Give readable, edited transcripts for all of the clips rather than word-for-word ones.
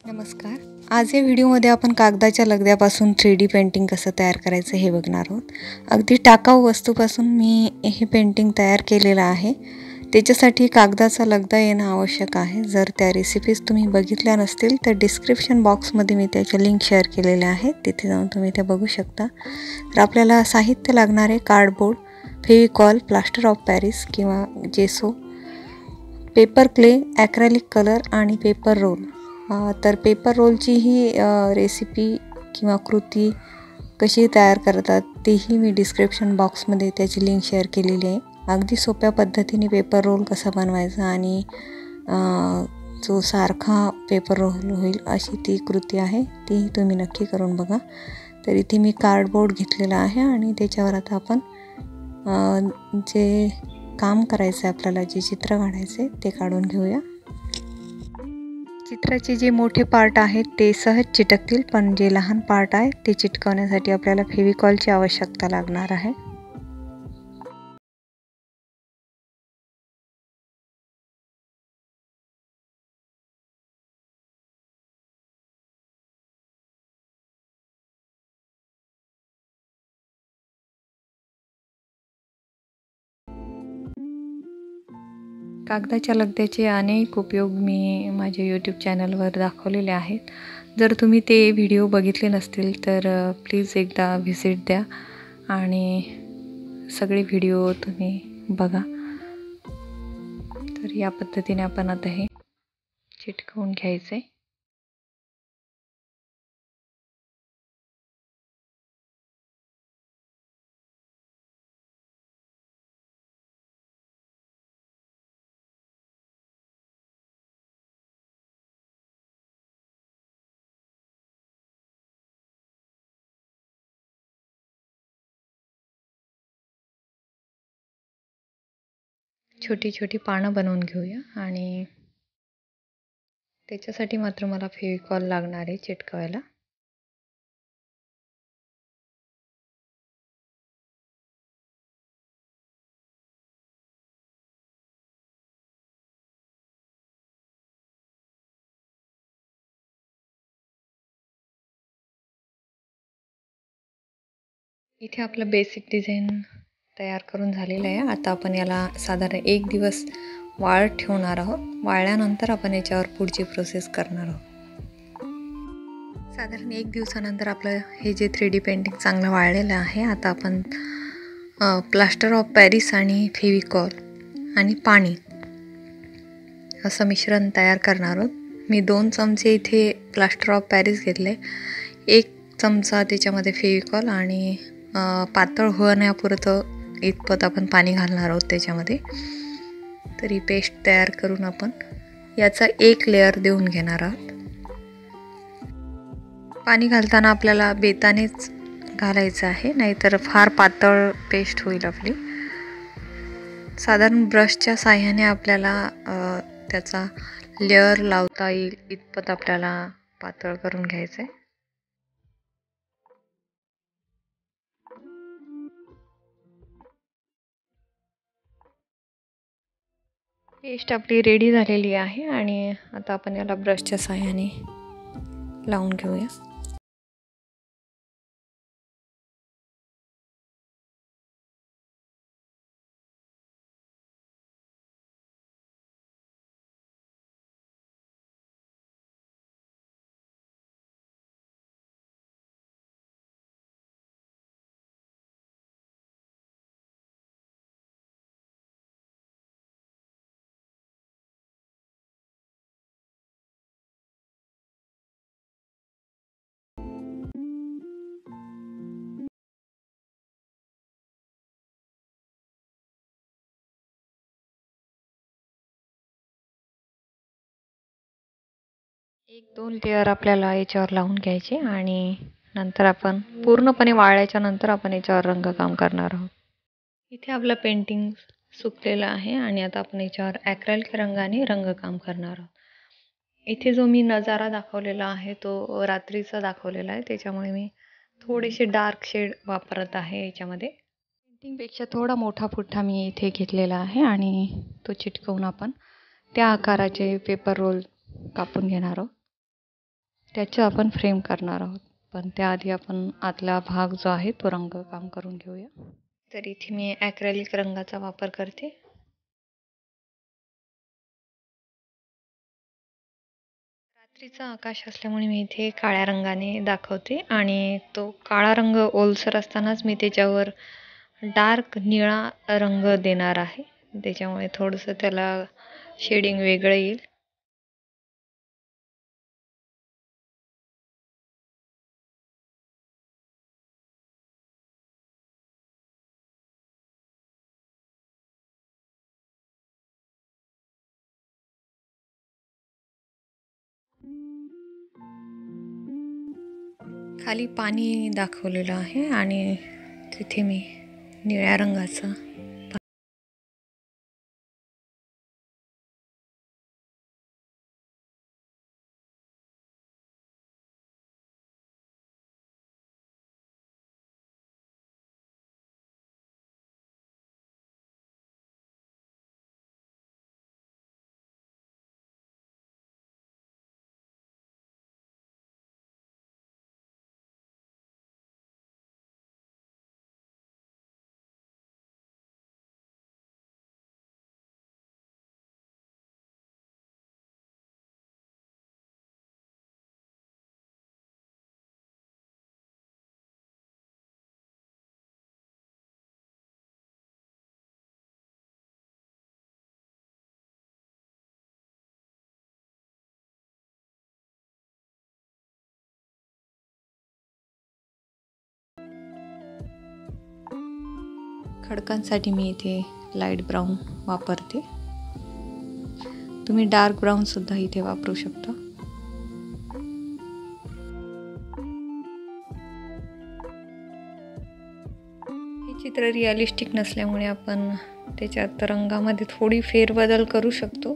नमस्कार. आज या व्हिडिओमध्ये आपण कागदाच्या लगद्यापासून 3D पेंटिंग कसं तयार करायचं हे बघणार आहोत. अगदी टाकाऊ वस्तूपासून मी हे पेंटिंग तयार केलेलं आहे. त्याच्यासाठी कागदाचा लगदा येणं आवश्यक आहे. जर त्या रेसिपीज तुम्ही बघितल्या नसतील तर डिस्क्रिप्शन बॉक्समध्ये मी त्याच्या लिंक शेअर केलेल्या आहेत, तिथे जाऊन तुम्ही ते बघू शकता. तर आपल्याला साहित्य लागणारे cardboard, Fevicol, plaster of Paris किंवा जेसो, पेपर क्ले, ॲक्रेलिक कलर आणि पेपर रोल. तर पेपर रोलची ही रेसिपी किंवा कृती कशी तयार करतात तेही मी डिस्क्रिप्शन बॉक्समध्ये त्याची लिंक शेअर केलेली आहे. अगदी सोप्या पद्धतीने पेपर रोल कसा बनवायचा आणि जो सारखा पेपर रोल होईल अशी ती कृती आहे, तीही तुम्ही नक्की करून बघा. तर इथे मी कार्डबोर्ड घेतलेला आहे आणि त्याच्यावर आता आपण जे काम करायचं आहे, आपल्याला जे चित्र काढायचे ते काढून घेऊया. चित्राचे जे मोठे पार्ट आहेत ते सहज चिटकतील, पण जे लहान पार्ट आहे ते चिटकवण्यासाठी आपल्याला फेविकॉलची आवश्यकता लागणार आहे. कागदाच्या लगद्याचे अनेक उपयोग मी माझ्या यूट्यूब चॅनलवर दाखवलेले आहेत. जर तुम्ही ते व्हिडिओ बघितले नसतील तर प्लीज एकदा व्हिजिट द्या आणि सगळे व्हिडिओ तुम्ही बघा. तर या पद्धतीने आपण आता हे चिटकवून घ्यायचे. छोटी छोटी पानं बनवून घेऊया आणि त्याच्यासाठी मात्र मला फेविकॉल लागणार आहे चिटकवायला. इथे आपलं बेसिक डिझाईन तयार करून झालेलं आहे. आता आपण याला साधारण 1 दिवस वाळत ठेवणार आहोत. वाळल्यानंतर आपण याच्यावर पुढची प्रोसेस करणार आहोत. साधारण 1 दिवसानंतर आपलं हे जे 3D पेंटिंग चांगलं वाळलेलं आहे. आता आपण प्लास्टर ऑफ पॅरिस आणि फेविकॉल आणि पाणी असं मिश्रण तयार करणार आहोत. मी 2 चमचे इथे प्लास्टर ऑफ पॅरिस घेतले, 1 चमचा त्याच्यामध्ये फेविकॉल आणि पातळ होण्यापुरतं इतपत आपण पाणी घालणार आहोत त्याच्यामध्ये. तर ही पेस्ट तयार करून आपण याचा एक लेअर देऊन घेणार आहोत. पाणी घालताना आपल्याला बेतानेच घालायचं आहे, नाहीतर फार पातळ पेस्ट होईल आपली. साधारण ब्रशच्या साह्याने आपल्याला त्याचा लेअर लावता येईल इतपत आपल्याला पातळ करून घ्यायचं आहे. पेस्ट आपली रेडी झालेली आहे आणि आता आपण याला ब्रशच्या साह्याने लावून घेऊया. एक 2 लेअर आपल्याला याच्यावर लावून घ्यायचे आणि नंतर आपण पूर्णपणे वाळल्याच्या नंतर आपण याच्यावर रंगकाम करणार आहोत. इथे आपलं पेंटिंग सुकलेलं आहे आणि आता आपण याच्यावर ॲक्रेलिक रंगाने रंगकाम करणार आहोत. इथे जो मी नजारा दाखवलेला आहे तो रात्रीचा दाखवलेला आहे, त्याच्यामुळे मी थोडेसे डार्क शेड वापरत आहे याच्यामध्ये. पेंटिंगपेक्षा थोडा मोठा पुठ्ठा मी इथे घेतलेला आहे आणि तो चिटकवून आपण त्या आकाराचे पेपर रोल कापून घेणार आहोत. त्याचं आपण फ्रेम करणार आहोत. पण त्याआधी आपण आतला भाग जो आहे तो रंगकाम करून घेऊया. तर इथे मी ॲक्रेलिक रंगाचा वापर करते. रात्रीचा आकाश असल्यामुळे मी इथे काळ्या रंगाने दाखवते आणि तो काळा रंग ओलसर असतानाच मी त्याच्यावर डार्क निळा रंग देणार आहे. त्याच्यामुळे थोडंसं त्याला शेडिंग वेगळं येईल. खाली पाणी दाखवलेलं आहे आणि तिथे मी निळ्या रंगाचं खडकांसाठी मी इथे लाईट ब्राऊन वापरते. तुम्ही डार्क ब्राऊन सुद्धा इथे वापरू शकता. हे चित्र रिअलिस्टिक नसल्यामुळे आपण त्याच्यात रंगामध्ये थोडी फेरबदल करू शकतो.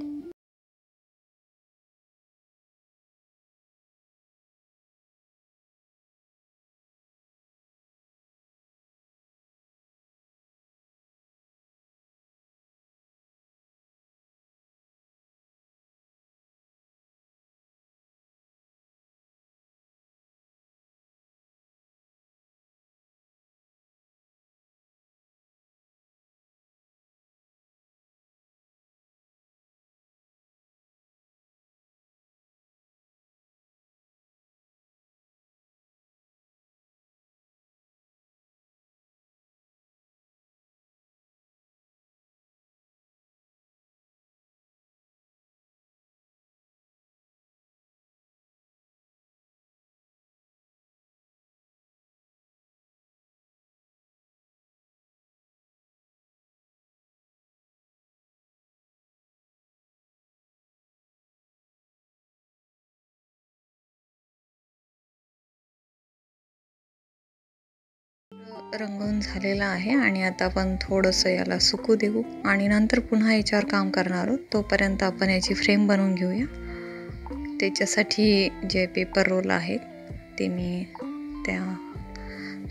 रंगवून झालेला आहे आणि आता आपण थोडंसं याला सुकू देऊ आणि नंतर पुन्हा याच्यावर काम करणार आहोत. तोपर्यंत आपण याची फ्रेम बनवून घेऊया. त्याच्यासाठी जे पेपर रोल आहेत ते मी त्या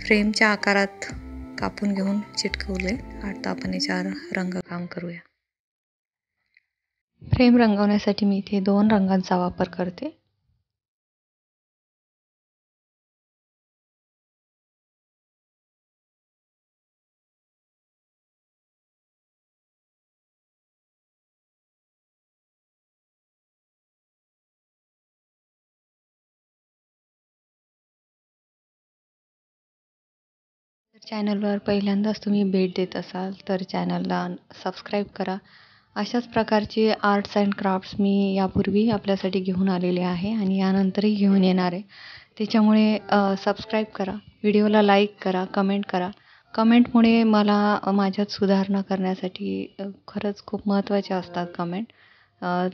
फ्रेमच्या आकारात कापून घेऊन चिटकवले. आता आपण याच्यावर रंगकाम करूया. फ्रेम रंगवण्यासाठी मी इथे 2 रंगांचा वापर करते. चॅनलवर पहिल्यांदाच तुम्ही भेट देत असाल तर चॅनलला सबस्क्राईब करा. अशाच प्रकारचे आर्ट्स अँड क्राफ्ट्स मी यापूर्वी आपल्यासाठी घेऊन आलेले आहे आणि यानंतरही घेऊन येणार आहे. त्याच्यामुळे सबस्क्राईब करा, व्हिडिओला लाईक करा, कमेंट करा. कमेंटमुळे मला माझ्यात सुधारणा करण्यासाठी खरंच खूप महत्त्वाचे असतात कमेंट.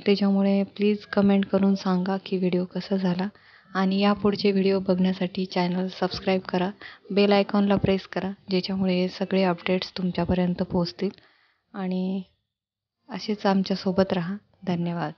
त्याच्यामुळे प्लीज कमेंट करून सांगा की व्हिडिओ कसा झाला आणि यापुढचे व्हिडिओ बघण्यासाठी चॅनल सबस्क्राईब करा. बेल आयकॉनला प्रेस करा ज्याच्यामुळे सगळे अपडेट्स तुमच्यापर्यंत पोहोचतील आणि असेच आमच्यासोबत राहा. धन्यवाद.